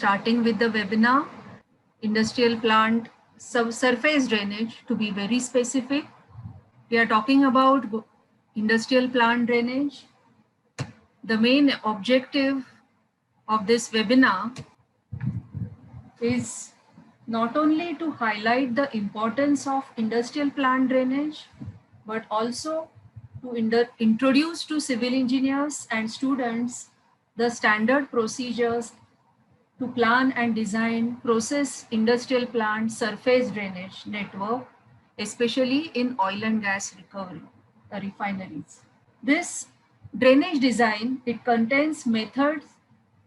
starting with the webinar, industrial plant surface drainage. To be very specific, we are talking about industrial plant drainage. The main objective of this webinar is not only to highlight the importance of industrial plant drainage, but also to introduce to civil engineers and students the standard procedures to plan and design process industrial plant surface drainage network, especially in oil and gas recovery refineries. This drainage design, it contains methods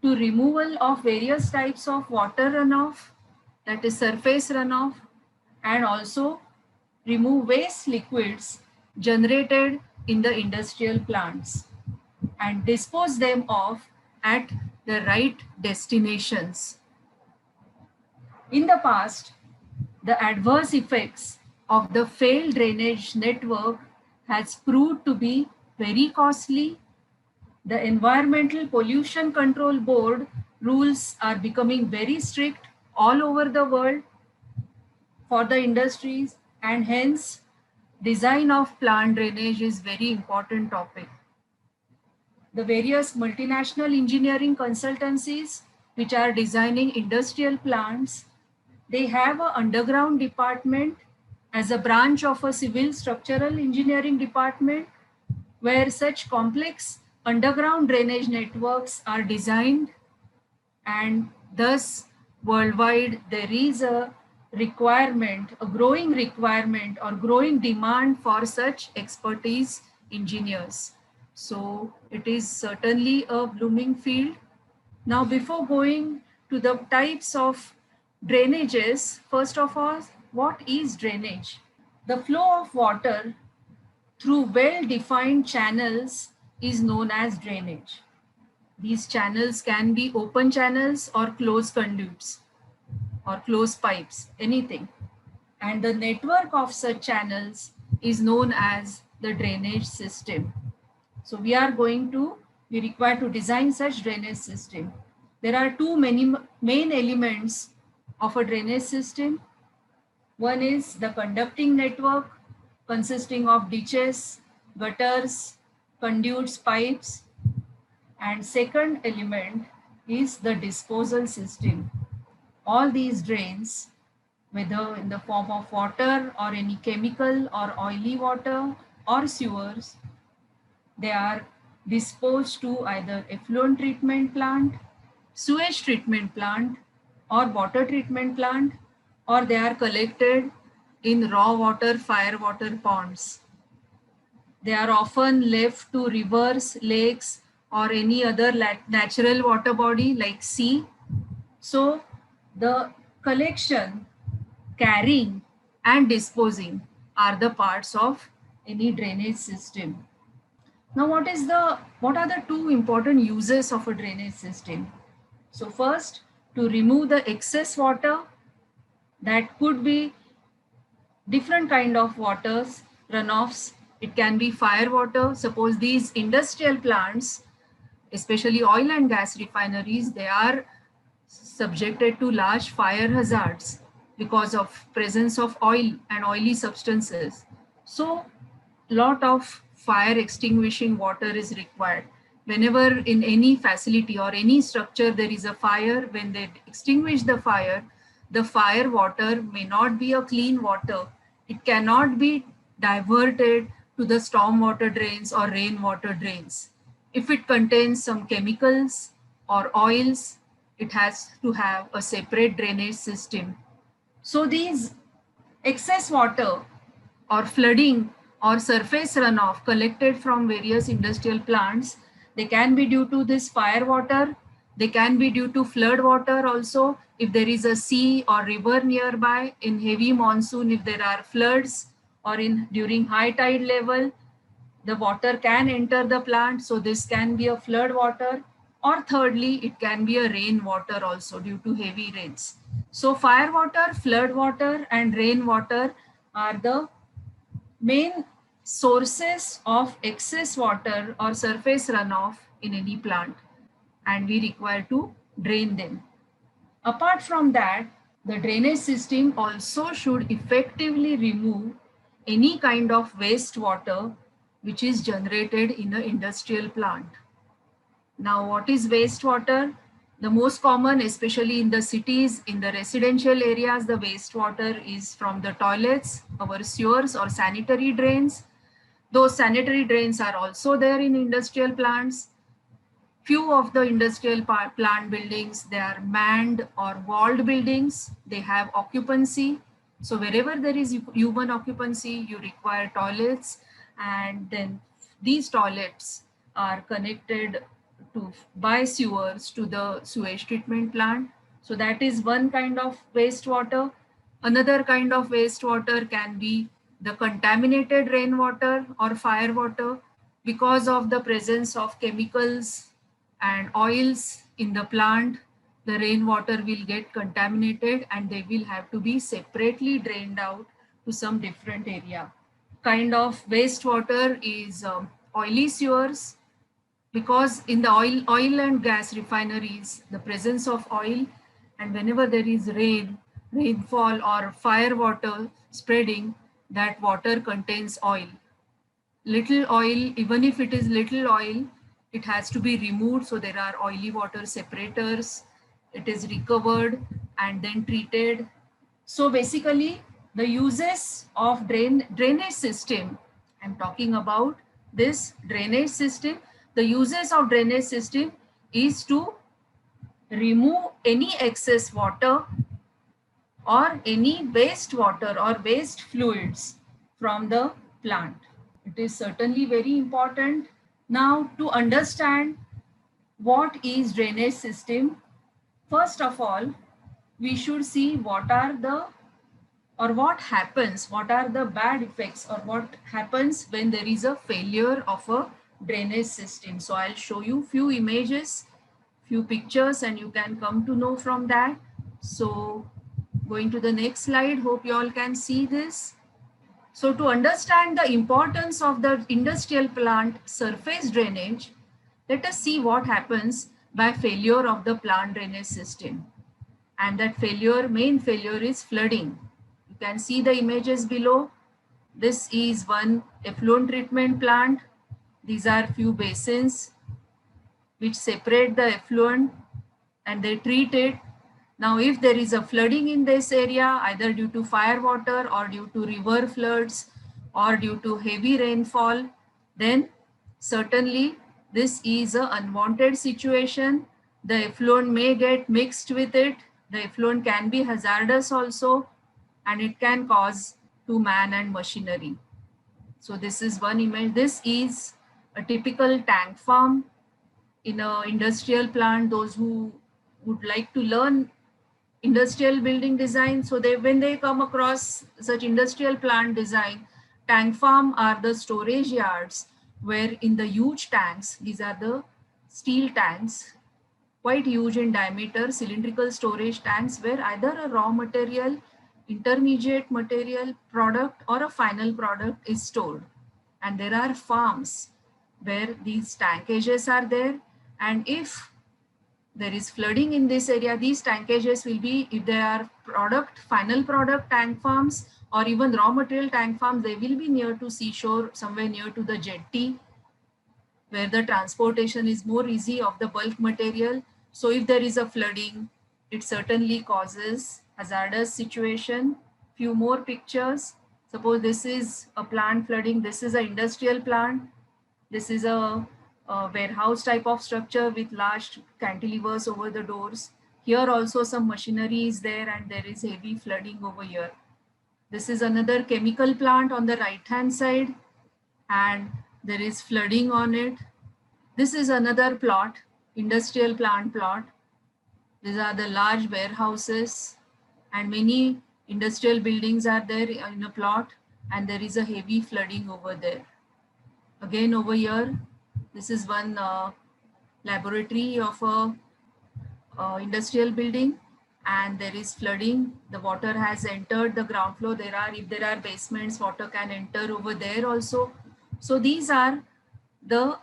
to removal of various types of water runoff, that is surface runoff, and also remove waste liquids generated in the industrial plants and dispose them off at the right destinations. In the past, the adverse effects of the failed drainage network has proved to be very costly. The Environmental Pollution Control Board rules are becoming very strict all over the world for the industries, and hence design of plant drainage is very important topic. The various multinational engineering consultancies which are designing industrial plants, they have an underground department as a branch of a civil structural engineering department where such complex underground drainage networks are designed, and thus worldwide there is a requirement, a growing requirement or growing demand for such expertise engineers. So it is certainly a blooming field. Now, before going to the types of drainages, first of all, what is drainage? The flow of water through well-defined channels is known as drainage. These channels can be open channels or closed conduits or closed pipes, anything. And the network of such channels is known as the drainage system. So we require to design such drainage system. There are two main elements of a drainage system. One is the conducting network consisting of ditches, gutters, conduits, pipes. And second element is the disposal system. All these drains, whether in the form of water or any chemical or oily water or sewers, they are disposed to either effluent treatment plant, sewage treatment plant, or water treatment plant, or they are collected in raw water, fire water ponds. They are often left to rivers, lakes, or any other natural water body like sea. So the collection, carrying, and disposing are the parts of any drainage system. Now, what are the two important uses of a drainage system? So first, to remove the excess water. That could be different kind of waters, runoffs. It can be fire water. Suppose these industrial plants, especially oil and gas refineries, they are subjected to large fire hazards because of presence of oil and oily substances. So lot of fire extinguishing water is required. Whenever in any facility or any structure there is a fire, when they extinguish the fire water may not be a clean water. It cannot be diverted to the storm water drains or rainwater drains. If it contains some chemicals or oils, it has to have a separate drainage system. So these excess water or flooding or surface runoff collected from various industrial plants, they can be due to this fire water. They can be due to flood water also. If there is a sea or river nearby, in heavy monsoon, if there are floods, or during high tide level, the water can enter the plant. So this can be a flood water, or thirdly, it can be a rain water also due to heavy rains. So fire water, flood water, and rain water are the main sources of excess water or surface runoff in any plant, and we require to drain them. Apart from that, the drainage system also should effectively remove any kind of wastewater which is generated in an industrial plant. Now, what is wastewater? The most common, especially in the cities, in the residential areas, the wastewater is from the toilets, our sewers or sanitary drains. Those sanitary drains are also there in industrial plants. Few of the industrial plant buildings, they are manned or walled buildings. They have occupancy. So wherever there is human occupancy, you require toilets, and then these toilets are connected to by sewers to the sewage treatment plant. So that is one kind of wastewater. Another kind of wastewater can be the contaminated rainwater or fire water because of the presence of chemicals and oils in the plant. The rainwater will get contaminated and they will have to be separately drained out to some different area. Kind of wastewater is oily sewers, because in the oil and gas refineries, the presence of oil, and whenever there is rainfall or fire water spreading, that water contains oil. Little oil, even if it is little oil, it has to be removed. So there are oily water separators. It is recovered and then treated. So basically, the uses of drainage system, I'm talking about this drainage system. The uses of drainage system is to remove any excess water or any wastewater or waste fluids from the plant. It is certainly very important. Now, to understand what is drainage system, first of all, we should see what are the or what happens, what are the bad effects or what happens when there is a failure of a drainage system. So I'll show you few images, few pictures, and you can come to know from that. So going to the next slide, hope you all can see this. So to understand the importance of the industrial plant surface drainage, let us see what happens by failure of the plant drainage system. And that main failure is flooding. You can see the images below. This is one effluent treatment plant. These are few basins which separate the effluent and they treat it. Now, if there is a flooding in this area, either due to fire water or due to river floods or due to heavy rainfall, then certainly this is an unwanted situation. The effluent may get mixed with it. The effluent can be hazardous also, and it can cause to man and machinery. So this is one image. This is a typical tank farm in an industrial plant. Those who would like to learn industrial building design, so when they come across such industrial plant design, tank farm are the storage yards where in the huge tanks, these are the steel tanks, quite huge in diameter, cylindrical storage tanks, where either a raw material, intermediate material, product, or a final product is stored. And there are farms where these tankages are there, and if there is flooding in this area, these tankages will be, if there are final product tank farms or even raw material tank farms, they will be near to seashore, somewhere near to the jetty, where the transportation is more easy of the bulk material. So if there is a flooding, it certainly causes hazardous situation. Few more pictures. Suppose this is a plant flooding, this is an industrial plant. This is a warehouse type of structure with large cantilevers over the doors. Here also some machinery is there and there is heavy flooding over here. This is another chemical plant on the right hand side and there is flooding on it. This is another plot, industrial plant plot. These are the large warehouses and many industrial buildings are there in a plot, and there is a heavy flooding over there. Again over here, this is one laboratory of a industrial building and there is flooding. The water has entered the ground floor. If there are basements, water can enter over there also. So these are the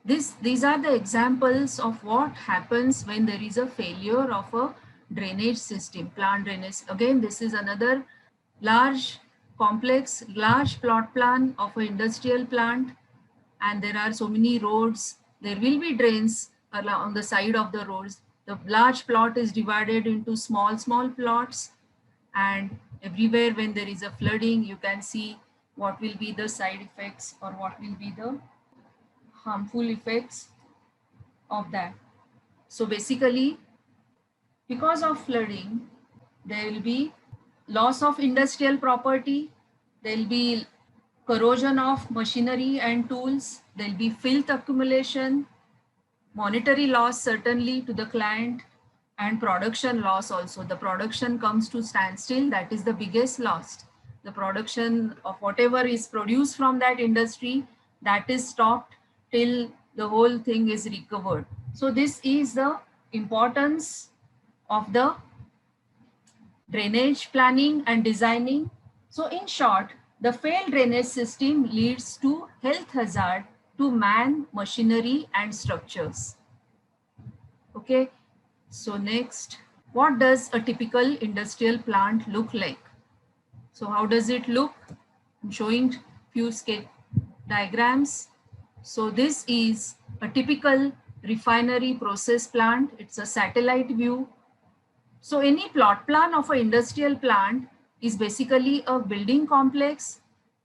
examples of what happens when there is a failure of a drainage system, plant drainage. Again, this is another large, complex, large plot plan of an industrial plant, and there are so many roads. There will be drains along the side of the roads. The large plot is divided into small, small plots, and everywhere when there is a flooding, you can see what will be the side effects or what will be the harmful effects of that. So basically, because of flooding, there will be loss of industrial property, there will be corrosion of machinery and tools, there will be filth accumulation, monetary loss certainly to the client, and production loss also. The production comes to standstill, that is the biggest loss. The production of whatever is produced from that industry, that is stopped till the whole thing is recovered. So this is the importance of the drainage planning and designing. So in short, the failed drainage system leads to health hazard to man, machinery and structures. Okay, so next, what does a typical industrial plant look like? So how does it look? I'm showing few sketch diagrams. So this is a typical refinery process plant. It's a satellite view. So any plot plan of an industrial plant is basically a building complex.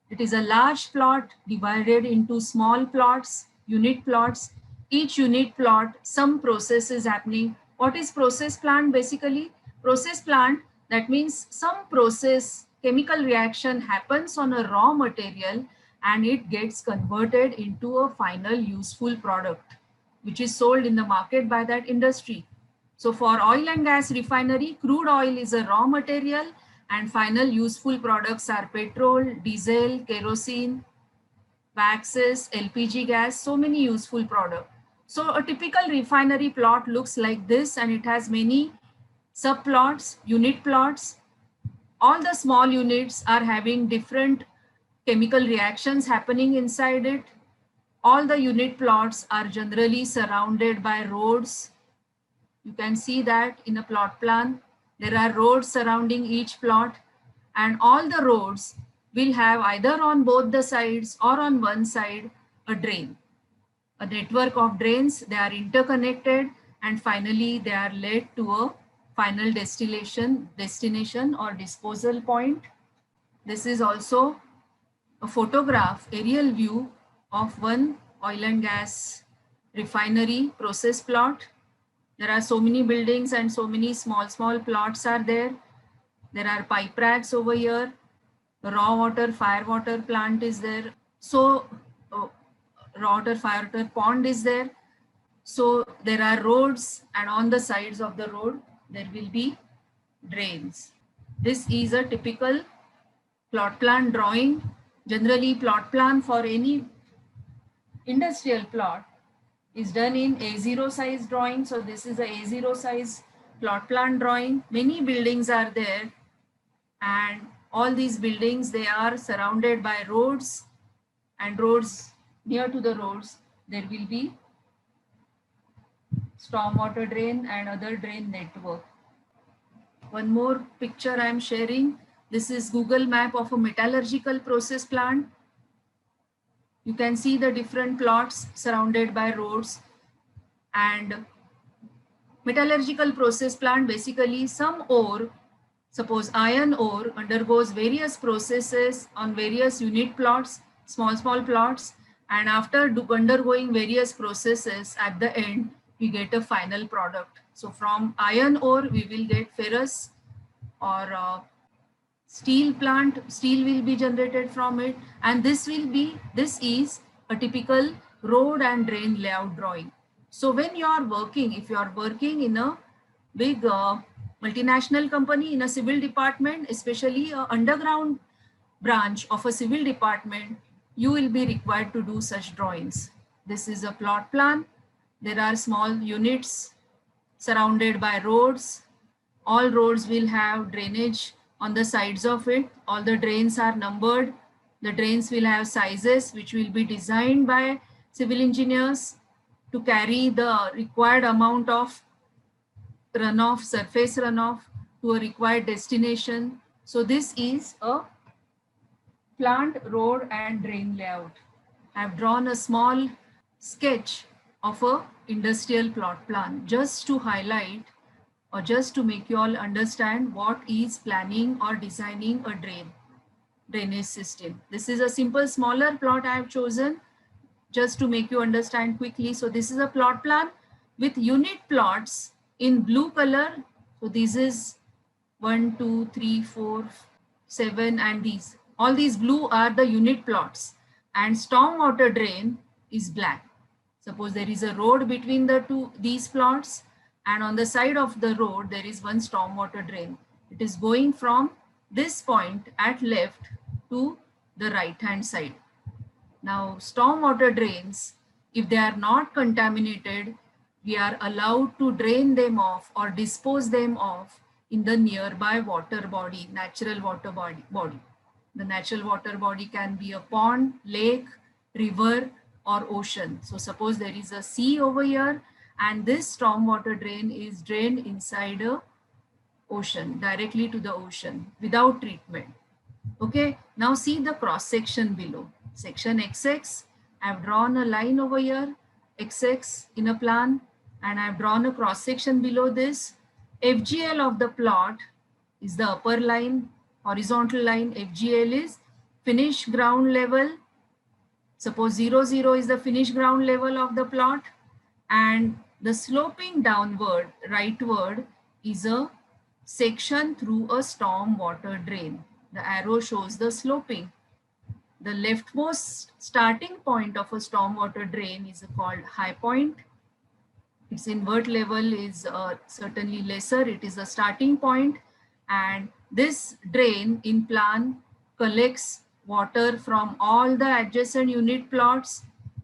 It is a large plot divided into small plots, unit plots. Each unit plot, some process is happening. What is process plant basically? Process plant, that means some process, chemical reaction happens on a raw material and it gets converted into a final useful product, which is sold in the market by that industry. So for oil and gas refinery, crude oil is a raw material and final useful products are petrol, diesel, kerosene, waxes, LPG gas, so many useful products. So a typical refinery plot looks like this, and it has many subplots, unit plots. All the small units are having different chemical reactions happening inside it. All the unit plots are generally surrounded by roads. You can see that in a plot plan, there are roads surrounding each plot, and all the roads will have either on both the sides or on one side a drain. A network of drains, they are interconnected, and finally they are led to a final destination or disposal point. This is also a photograph, aerial view of one oil and gas refinery process plot. There are so many buildings and so many small plots are there. There are pipe racks over here. Raw water, fire water plant is there. So raw water, fire water pond is there. So there are roads, and on the sides of the road, there will be drains. This is a typical plot plan drawing. Generally, plot plan for any industrial plot is done in A0 size drawing. So this is a A0 size plot plan drawing. Many buildings are there, and all these buildings, they are surrounded by roads, and roads, near to the roads, there will be stormwater drain and other drain network. One more picture I am sharing. This is Google map of a metallurgical process plant. You can see the different plots surrounded by roads. And metallurgical process plant, basically some ore, suppose iron ore, undergoes various processes on various unit plots, small plots, and after undergoing various processes, at the end we get a final product. So from iron ore we will get ferrous or steel plant, steel will be generated from it, and this is a typical road and drain layout drawing. So when you are working, if you are working in a big multinational company in a civil department, especially a underground branch of a civil department, you will be required to do such drawings. This is a plot plan. There are small units surrounded by roads. All roads will have drainage on the sides of it. All the drains are numbered. The drains will have sizes which will be designed by civil engineers to carry the required amount of runoff, surface runoff to a required destination. So this is a plant, road and drain layout. I have drawn a small sketch of a industrial plot plan just to highlight or just to make you all understand what is planning or designing a drainage system. This is a simple smaller plot I have chosen just to make you understand quickly. So this is a plot plan with unit plots in blue color. So this is 1, 2, 3, 4, 7 and these. All these blue are the unit plots and storm water drain is black. Suppose there is a road between these plots and on the side of the road there is one storm water drain. It is going from this point at left to the right hand side. Now storm water drains, if they are not contaminated, we are allowed to drain them off or dispose them off in the nearby water body, natural water body. The natural water body can be a pond, lake, river or ocean. So suppose there is a sea over here and this storm water drain is drained inside a ocean, directly to the ocean without treatment. Okay, now see the cross section below. Section XX, I have drawn a line over here, XX in a plan, and I have drawn a cross section below this. FGL of the plot is the upper line, horizontal line. FGL is finished ground level. Suppose 0, 0 is the finished ground level of the plot, and the sloping downward, rightward is a section through a storm water drain. The arrow shows the sloping. The leftmost starting point of a storm water drain is called high point. Its invert level is certainly lesser. It is a starting point, and this drain in plan collects water from all the adjacent unit plots,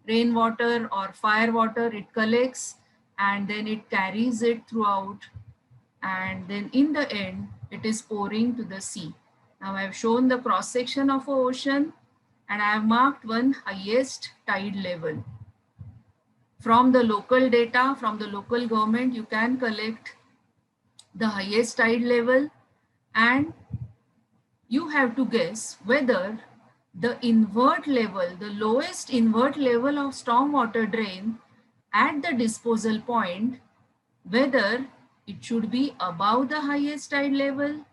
rainwater or fire water. It collects and then it carries it throughout, and then in the end it is pouring to the sea. Now I have shown the cross section of an ocean and I have marked one highest tide level. From the local data, from the local government, you can collect the highest tide level and you have to guess whether the invert level, the lowest invert level of storm water drain at the disposal point, whether it should be above the highest tide level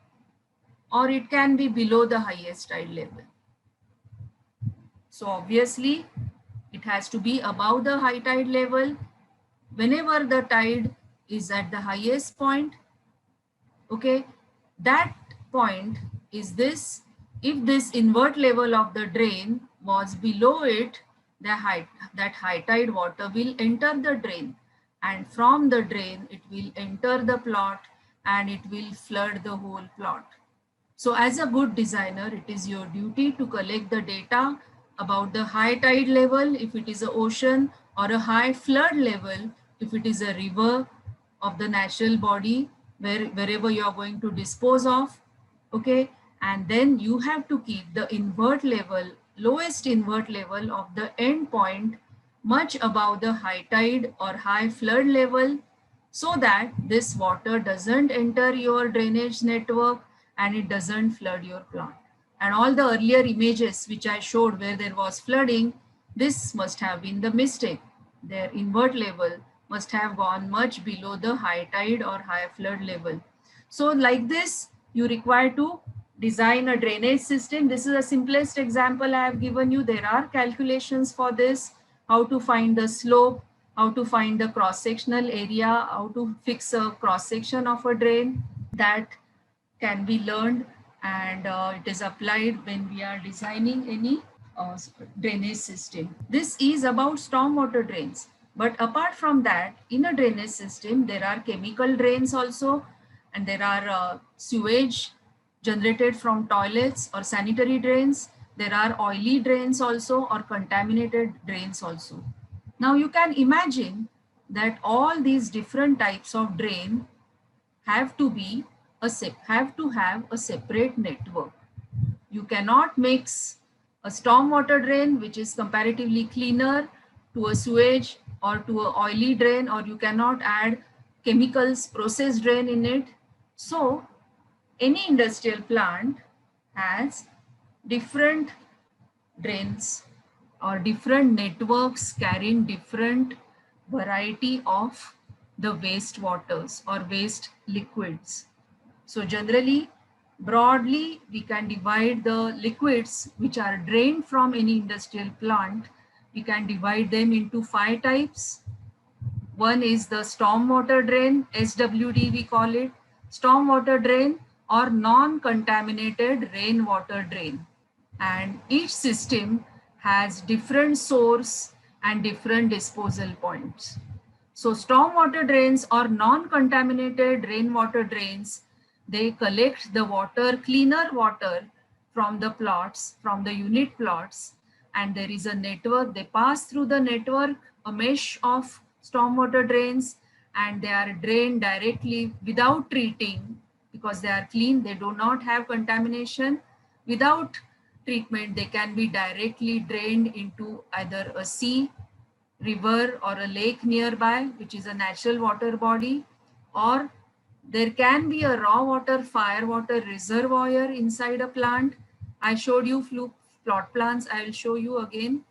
or it can be below the highest tide level. So obviously it has to be above the high tide level. Whenever the tide is at the highest point, okay, that point is this. If this invert level of the drain was below it, that high tide water will enter the drain, and from the drain it will enter the plot and it will flood the whole plot. So as a good designer, it is your duty to collect the data about the high tide level if it is an ocean, or a high flood level if it is a river of the natural body, wherever you are going to dispose of. Okay, and then you have to keep the invert level, lowest invert level of the end point much above the high tide or high flood level, so that this water doesn't enter your drainage network and it doesn't flood your plant. And all the earlier images which I showed where there was flooding, this must have been the mistake. Their invert level must have gone much below the high tide or high flood level. So like this, you require to design a drainage system. This is the simplest example I have given you. There are calculations for this, how to find the slope, how to find the cross-sectional area, how to fix a cross-section of a drain. That can be learned, and it is applied when we are designing any drainage system. This is about stormwater drains. But apart from that, in a drainage system, there are chemical drains also, and there are sewage generated from toilets or sanitary drains. There are oily drains also, or contaminated drains also. Now you can imagine that all these different types of drain have to have a separate network. You cannot mix a stormwater drain, which is comparatively cleaner, to a sewage or to an oily drain, or you cannot add chemicals, process drain in it. So any industrial plant has different drains or different networks carrying different variety of the waste waters or waste liquids. So generally, broadly, we can divide the liquids which are drained from any industrial plant. We can divide them into 5 types. One is the stormwater drain, SWD we call it, stormwater drain or non-contaminated rainwater drain. And each system has different source and different disposal points. So stormwater drains or non-contaminated rainwater drains, they collect the water, cleaner water from the plots, from the unit plots, and there is a network. They pass through the network, a mesh of stormwater drains, and they are drained directly without treating because they are clean, they do not have contamination. Without treatment, they can be directly drained into either a sea, river or a lake nearby, which is a natural water body, or there can be a raw water, fire water reservoir inside a plant. I showed you few plot plants. I will show you again.